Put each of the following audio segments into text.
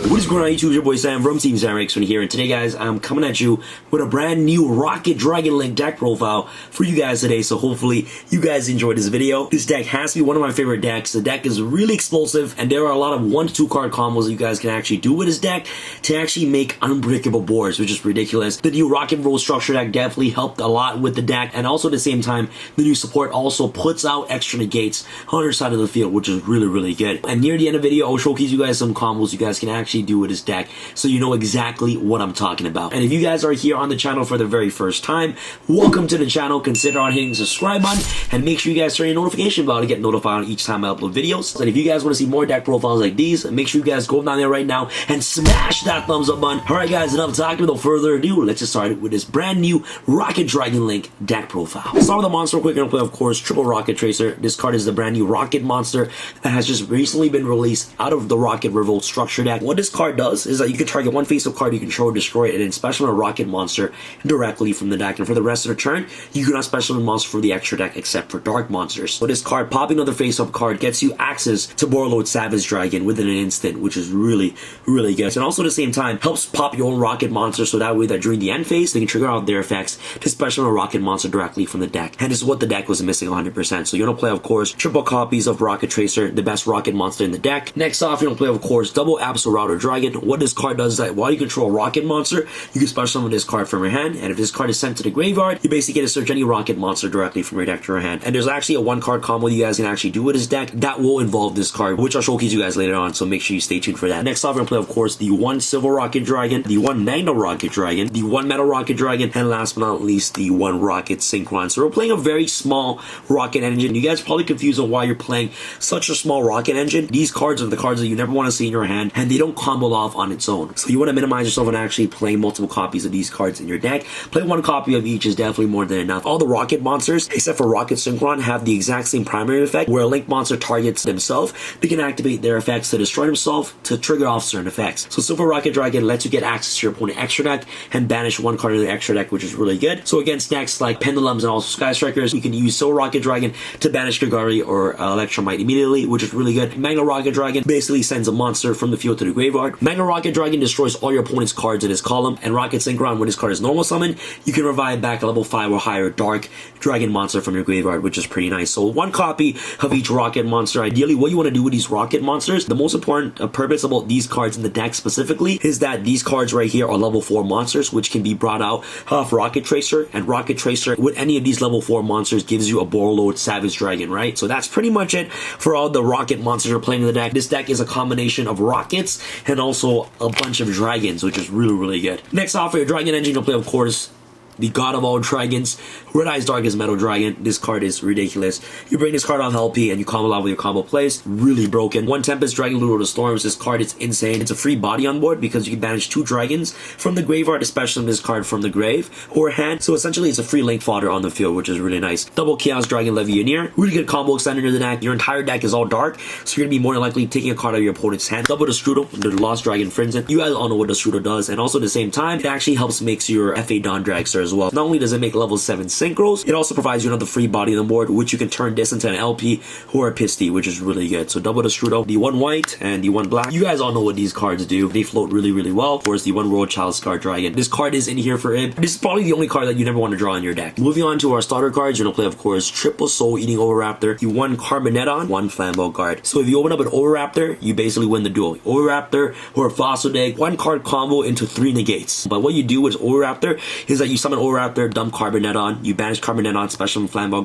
What is going on YouTube? Your boy Sam from Team Sam here, and today guys, I'm coming at you with a brand new Rocket Dragon Link deck profile for you guys today, so hopefully you guys enjoyed this video. This deck has to be one of my favorite decks. The deck is really explosive, and there are a lot of 1 to 2 card combos you guys can actually do with this deck to actually make unbreakable boards, which is ridiculous. The new Rocket Roll structure deck definitely helped a lot with the deck, and also at the same time, the new support also puts out extra negates on your side of the field, which is really good. And near the end of the video, I'll showcase you guys some combos you guys can actually do with this deck, so you know exactly what I'm talking about. And if you guys are here on the channel for the very first time, welcome to the channel. Consider on hitting the subscribe button, and make sure you guys turn your notification bell to get notified on each time I upload videos. And if you guys want to see more deck profiles like these, make sure you guys go down there right now and smash that thumbs up button. Alright guys, enough talking. Without further ado, let's just start with this brand new Rocket Dragon Link deck profile. Let's start with the monster real quick. I'm going to play, of course, Triple Rocket Tracer. This card is the brand new Rocket monster that has just recently been released out of the Rocket Revolt structure deck. What this card does is that you can target one face-up card you control, destroy it, and then special a Rocket monster directly from the deck. And for the rest of the turn, you cannot special a monster for the extra deck except for Dark monsters. So this card, popping another face-up card, gets you access to Borreload Savage Dragon within an instant, which is really good. And also at the same time, helps pop your own Rocket monster, so that way that during the end phase, they can trigger out their effects to special a Rocket monster directly from the deck. And this is what the deck was missing 100%. So you're going to play, of course, triple copies of Rocket Tracer, the best Rocket monster in the deck. Next off, you're going to play, of course, double Absol Router Dragon. What this card does is that while you control a Rocket monster, you can special summon this card from your hand, and if this card is sent to the graveyard, you basically get to search any Rocket monster directly from your deck to your hand. And there's actually a 1-card combo you guys can actually do with this deck that will involve this card, which I'll showcase you guys later on, so make sure you stay tuned for that. Next off, we're going to play, of course, the 1 Silver Rocket Dragon, the 1 Magna Rocket Dragon, the 1 Metal Rocket Dragon, and last but not least, the 1 Rocket Synchron. So we're playing a very small Rocket engine. You guys are probably confused on why you're playing such a small Rocket engine. These cards are the cards that you never want to see in your hand, and they don't combo off on its own. So you want to minimize yourself on actually playing multiple copies of these cards in your deck. Play 1 copy of each is definitely more than enough. All the Rocket monsters, except for Rocket Synchron, have the exact same primary effect, where a Link monster targets themselves. They can activate their effects to destroy themselves to trigger off certain effects. So Silver Rocket Dragon lets you get access to your opponent's extra deck and banish 1 card of the extra deck, which is really good. So against decks like Pendulums and also Sky Strikers, you can use Silver Rocket Dragon to banish Kagari or Electromite immediately, which is really good. Magna Rocket Dragon basically sends a monster from the field to the graveyard. Magna Rocket Dragon destroys all your opponent's cards in his column, and Rocket Synchron, when this card is normal summon, you can revive back a level 5 or higher Dark Dragon monster from your graveyard, which is pretty nice. So 1 copy of each Rocket monster. Ideally, what you want to do with these Rocket monsters, the most important purpose about these cards in the deck specifically is that these cards right here are level 4 monsters, which can be brought out of Rocket Tracer, and Rocket Tracer with any of these level 4 monsters gives you a Borreload Savage Dragon, right? So that's pretty much it for all the Rocket monsters you're playing in the deck. This deck is a combination of Rockets and also a bunch of Dragons, which is really good. Next off, for your Dragon engine, you'll play, of course, the God of all Dragons, Red Eyes Darkest Metal Dragon. This card is ridiculous. You bring this card off LP and you combo out with your combo plays. Really broken. 1 Tempest Dragon Lord of the Storms. This card is insane. It's a free body on board because you can banish 2 dragons from the graveyard, especially this card from the grave or hand. So essentially it's a free Link fodder on the field, which is really nice. Double Chaos Dragon Legionnaire. Really good combo extender in the deck. Your entire deck is all dark, so you're going to be more than likely taking a card out of your opponent's hand. Double the Strudel, the Lost Dragon Frenzen. You guys all know what the Strudel does, and also at the same time, it actually helps make your FA Dawn Dragster as well. Not only does it make level 7 synchros, it also provides you another free body on the board, which you can turn this into an LP or a Pisty, which is really good. So double the Strudel, the 1 white and the 1 black. You guys all know what these cards do. They float really well. Of course, the 1 World Child Scar Dragon. This card is in here for Ib. This is probably the only card that you never want to draw in your deck. Moving on to our starter cards, you're going to play, of course, Triple Soul Eating Oviraptor, the 1 Carboneton, 1 Flambeau Guard. So if you open up an Oviraptor, you basically win the duel. Oviraptor or a Fossil Deck, 1 card combo into 3 negates. But what you do with Oviraptor is that you summon Oviraptor, dump Carboneton, you banish Carboneton, special Flambeau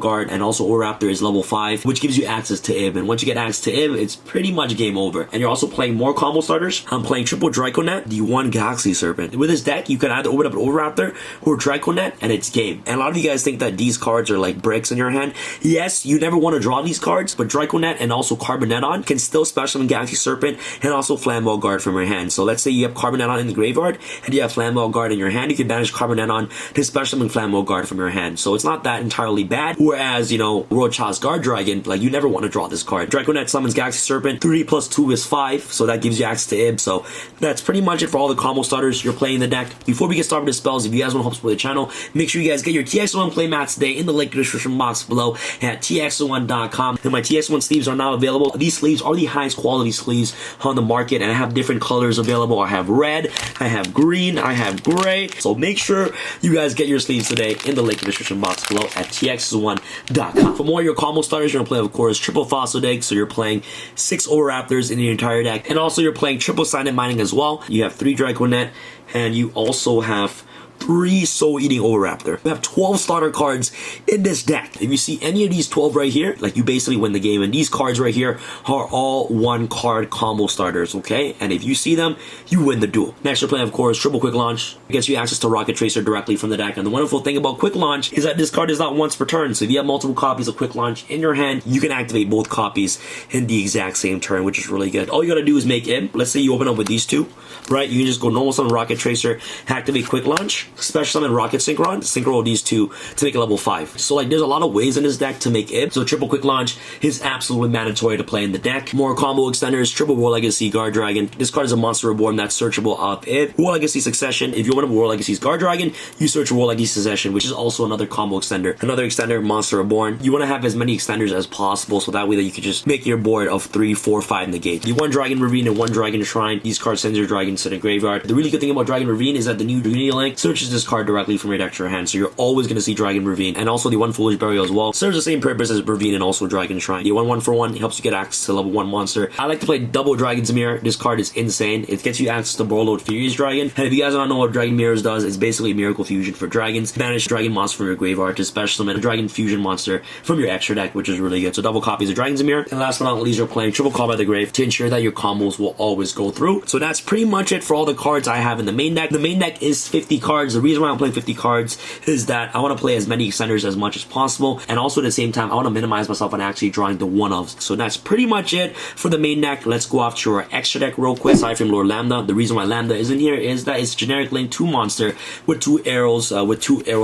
Guard, and also Oviraptor is level 5, which gives you access to Ib. And once you get access to Ib, it's pretty much game over. And you're also playing more combo starters. I'm playing Triple Draconet, the 1 Galaxy Serpent. With this deck, you can either open up an Oviraptor or Draconet, and it's game. And a lot of you guys think that these cards are like bricks in your hand. Yes, you never want to draw these cards, but Draconet and also Carboneton can still special in Galaxy Serpent and also Flambeau Guard from your hand. So let's say you have Carboneton in the graveyard and you have Flambeau Guard in your hand, you can banish Carboneton Carboneton to special summon Flamwell Guard from your hand. So it's not that entirely bad. Whereas, you know, Royal Child's Guard Dragon, like, you never want to draw this card. Draconet summons Galaxy Serpent. 3 plus 2 is 5, so that gives you access to Ib. So that's pretty much it for all the combo starters you're playing the deck. Before we get started with the spells, if you guys want to help support the channel, make sure you guys get your TX1 playmats today in the link in the description box below at tx1.com. And my TX1 sleeves are now available. These sleeves are the highest quality sleeves on the market, and I have different colors available. I have red, I have green, I have gray. So make sure you guys get your sleeves today in the link in the description box below at tx1.com. For more of your combo starters, you're going to play, of course, triple Fossil Dig, so you're playing 6 Oviraptors in the entire deck, and also you're playing triple Silent Mining as well. You have 3 Draconet, and you also have 3 Soul Eating Oviraptor. We have 12 starter cards in this deck. If you see any of these 12 right here, like, you basically win the game. And these cards right here are all 1 card combo starters, okay? And if you see them, you win the duel. Next, you're playing, of course, triple Quick Launch. It gets you access to Rocket Tracer directly from the deck. And the wonderful thing about Quick Launch is that this card is not once per turn. So if you have multiple copies of Quick Launch in your hand, you can activate both copies in the exact same turn, which is really good. All you gotta do is make Ib. Let's say you open up with these 2, right? You can just go normal summon Rocket Tracer, activate Quick Launch, special summon Rocket synchro these 2 to make it level 5. So, like, there's a lot of ways in this deck to make Ib. So triple Quick Launch is absolutely mandatory to play in the deck. More combo extenders, triple War Legacy Guard Dragon. This card is a monster reborn that's searchable off Ib. War Legacy Succession. If you want to War Legacy's Guard Dragon, you search War Legacy Succession, which is also another combo extender. Another extender, monster reborn. You want to have as many extenders as possible, so that way that you can just make your board of 3, 4, 5 negates. You 1 Dragon Ravine and 1 Dragon Shrine. These cards send your dragons to the graveyard. The really good thing about Dragon Ravine is that the new Unity Link searches this card directly from your deck to your hand, so you're always going to see Dragon Ravine. And also the 1 Foolish Burial as well serves the same purpose as Ravine and also Dragon Shrine. The 1 for 1 helps you get access to level 1 monster. I like to play double Dragon's Mirror. This card is insane. It gets you access to Borreload Furious Dragon. And if you guys don't know what Dragon Mirrors does, it's basically Miracle Fusion for dragons. Banish Dragon monster from your graveyard to special summon a Dragon Fusion monster from your extra deck, which is really good. So double copies of Dragon's Mirror. And last but not least, you're playing triple Call by the Grave to ensure that your combos will always go through. So that's pretty much it for all the cards I have in the main deck. The main deck is 50 cards. The reason why I'm playing 50 cards is that I want to play as many extenders as much as possible, and also at the same time I want to minimize myself on actually drawing the one-ofs. So that's pretty much it for the main deck. Let's go off to our extra deck real quick. Aside from Lord Lambda, the reason why Lambda isn't here is that it's generic link 2 monster with 2 arrows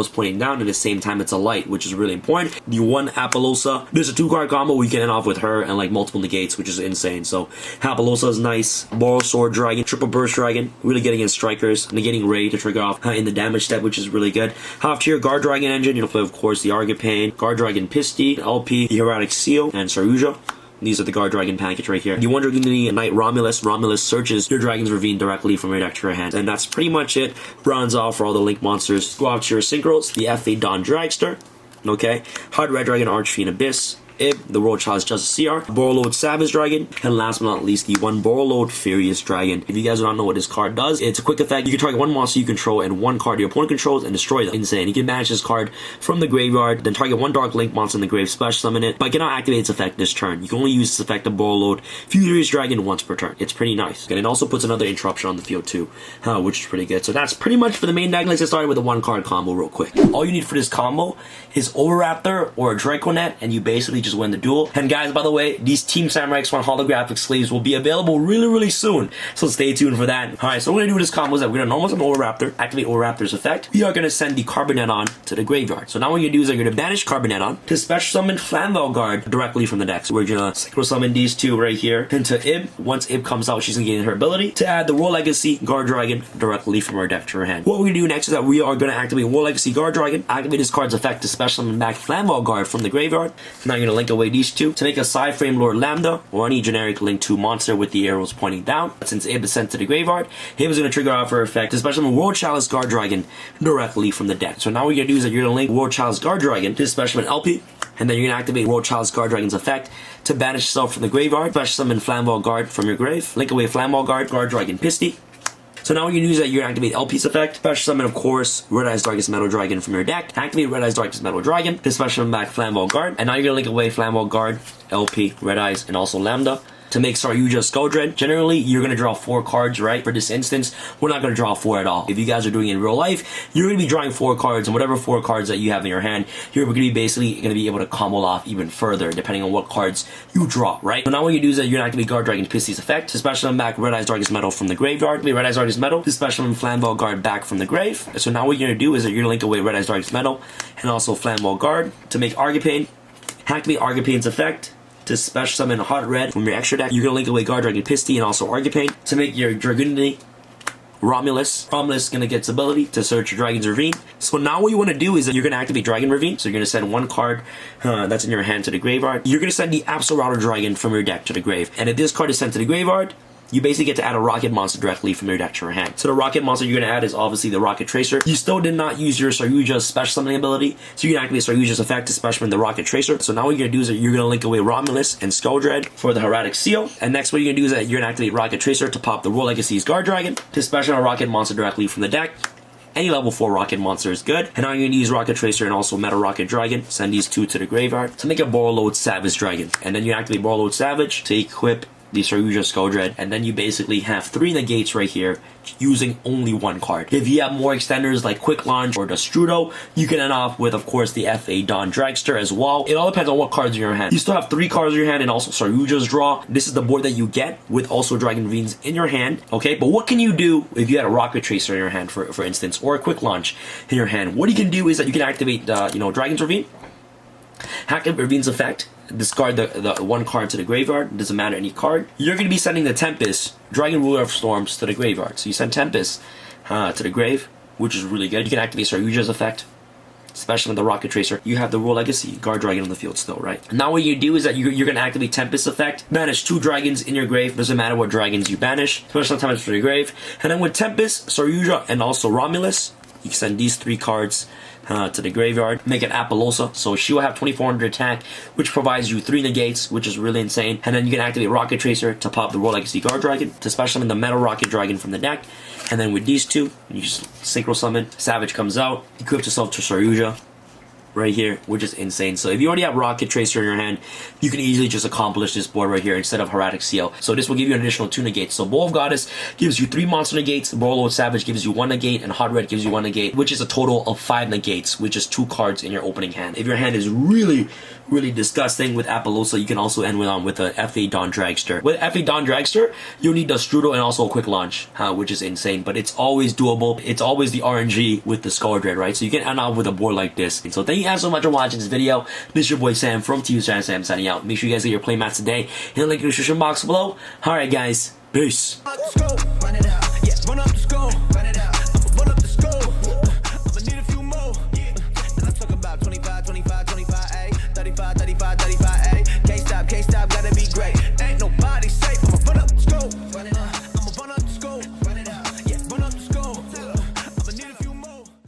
pointing down. At the same time, it's a light, which is really important. The 1 Apollousa, there's a 2-card combo we can end off with her and like multiple negates, which is insane. So Apollousa is nice. Borrow Sword Dragon, triple Burst Dragon, really getting in strikers, negating Ray to trigger off in the damage step, which is really good. Half tier Guard Dragon Engine, you'll play, of course, the Argipane, Guard Dragon Pisti, LP, the Heroic Seal, and Saruja. These are the Guard Dragon package right here. The Wonder Knight Romulus. Romulus searches your Dragon's Ravine directly from your deck to your hand. And that's pretty much it. Rounds off for all the Link monsters. Go out to your Synchros, the F8 Dawn Dragster, okay? Hard Red Dragon Archfiend Abyss, Ib, the Royal Child's Justice CR, Borreload Savage Dragon, and last but not least, the 1 Borreload Furious Dragon. If you guys don't know what this card does, it's a quick effect. You can target 1 monster you control and 1 card your opponent controls and destroy them. Insane. You can banish this card from the graveyard, then target 1 Dark Link monster in the grave, special summon it, but cannot activate its effect this turn. You can only use this effect of Borreload Furious Dragon once per turn. It's pretty nice. And it also puts another interruption on the field too, which is pretty good. So that's pretty much for the main deck. Let's get started with a 1-card combo real quick. All you need for this combo is Oviraptor or a Draconet, and you basically just win the duel. And guys, by the way, these Team Samurai X1 holographic sleeves will be available really soon, so stay tuned for that. Alright, so what we're gonna do with this combo is that we're gonna normal summon Oviraptor, activate Oviraptor's effect. We are gonna send the Carboneton to the graveyard. So now what you're gonna do is that you're gonna banish Carboneton to special summon Flamwell Guard directly from the deck. So we're gonna synchro summon these 2 right here into Ib. Once Ib comes out, she's gonna gain her ability to add the War Legacy Guard Dragon directly from her deck to her hand. What we're gonna do next is that we are gonna activate War Legacy Guard Dragon, activate this card's effect to special summon back Flamwell Guard from the graveyard. Now you're gonna link away these 2 to make a side frame Lord Lambda or any generic link 2 monster with the arrows pointing down. Since Ib is sent to the graveyard, Ib is going to trigger off her effect to special summon World Chalice Guard Dragon directly from the deck. So now what you're going to do is that you're going to link World Chalice Guard Dragon to special summon LP, and then you're going to activate World Chalice Guard Dragon's effect to banish yourself from the graveyard, special summon Flamwell Guard from your grave, link away Flamwell Guard, Guard Dragon Pisti. So now what you can do is that you're going to activate LP's effect, special summon, of course, Red Eyes Darkest Metal Dragon from your deck, activate Red Eyes Darkest Metal Dragon to special summon back Flamwell Guard, and now you're going to link away Flamwell Guard, LP, Red Eyes, and also Lambda. to make Saryuja Skull Dread. Generally, you're going to draw 4 cards, right? For this instance, we're not going to draw 4 at all. If you guys are doing it in real life, you're going to be drawing 4 cards, and whatever 4 cards that you have in your hand, you're going to be basically going to be able to combo off even further, depending on what cards you draw, right? So now what you do is that you're going to activate Guard Dragon Pisty's effect to special summon back Red Eyes Darkest Metal from the graveyard. Red Eyes Darkest Metal to special summon Flamboyant Guard back from the grave. So now what you're going to do is that you're going to link away Red Eyes Darkest Metal and also Flamboyant Guard to make Argipane. Activate Argipane's effect to special summon Hot Red from your extra deck. You're going to link away Guard Dragon Pisty and also Argipane to make your Dragunity Romulus. Romulus is going to get its ability to search Dragon's Ravine. So now what you want to do is that you're going to activate Dragon Ravine. So you're going to send 1 card that's in your hand to the graveyard. You're going to send the Absol Dragon from your deck to the grave. And if this card is sent to the graveyard, you basically get to add a rocket monster directly from your deck to your hand. So the rocket monster you're going to add is obviously the Rocket Tracer. You still did not use your Saryuja's special summoning ability, so you can activate Saryuja's effect to special summon the Rocket Tracer. So now what you're going to do is that you're going to link away Romulus and Skull Dread for the Hieratic Seal. And next what you're going to do is that you're going to activate Rocket Tracer to pop the Royal Legacy's Guard Dragon to special summon a rocket monster directly from the deck. Any level 4 rocket monster is good. And now you're going to use Rocket Tracer and also Metal Rocket Dragon. Send these 2 to the graveyard to make a Borreload Savage Dragon. And then you activate Borreload Savage to equip the Saryuja Skull Dread, and then you basically have 3 negates right here using only 1 card. If you have more extenders like Quick Launch or the Strudo, you can end off with, of course, the FA Dawn Dragster as well. It all depends on what cards in your hand. You still have 3 cards in your hand and also Saryuja's draw. This is the board that you get with also Dragon Ravines in your hand, okay? But what can you do if you had a Rocket Tracer in your hand, for instance, or a Quick Launch in your hand? What you can do is that you can activate, Dragon's Ravine, activate Ravine's effect, discard the 1 card to the graveyard. It doesn't matter any card. You're going to be sending the Tempest, Dragon Ruler of Storms, to the graveyard. So you send Tempest to the grave, which is really good. You can activate Saryuja's effect, especially with the Rocket Tracer. You have the Royal Legacy Guard Dragon on the field still, right? Now what you do is that you're going to activate Tempest effect, banish 2 dragons in your grave. Doesn't matter what dragons you banish, especially Tempest for your grave. And then with Tempest, Saryuja, and also Romulus, you can send these 3 cards to the graveyard. Make it Appaloosa, so she will have 2400 attack, which provides you 3 negates, which is really insane. And then you can activate Rocket Tracer to pop the Royal Legacy Guard Dragon, to special summon the Metal Rocket Dragon from the deck. And then with these 2, you just Synchro Summon, Savage comes out, equip yourself to Saryuja right here, which is insane. So if you already have Rocket Tracer in your hand, you can easily just accomplish this board right here instead of Hieratic Seal. So this will give you an additional 2 negates. So Bowl of Goddess gives you 3 monster negates, Borreload Savage gives you 1 negate, and Hot Red gives you 1 negate, which is a total of 5 negates, which is 2 cards in your opening hand. If your hand is really disgusting with Appaloosa, you can also end with a FA Dawn Dragster. With FA Dawn Dragster, you'll need the Strudo and also a Quick Launch, which is insane, but it's always doable. It's always the RNG with the Skull Dread, right? So you can end up with a board like this. And so thank you guys so much for watching this video. This is your boy Sam from Team Sam signing out. Make sure you guys get your playmats today in the link in the description box below. Alright guys, peace. Can't stop.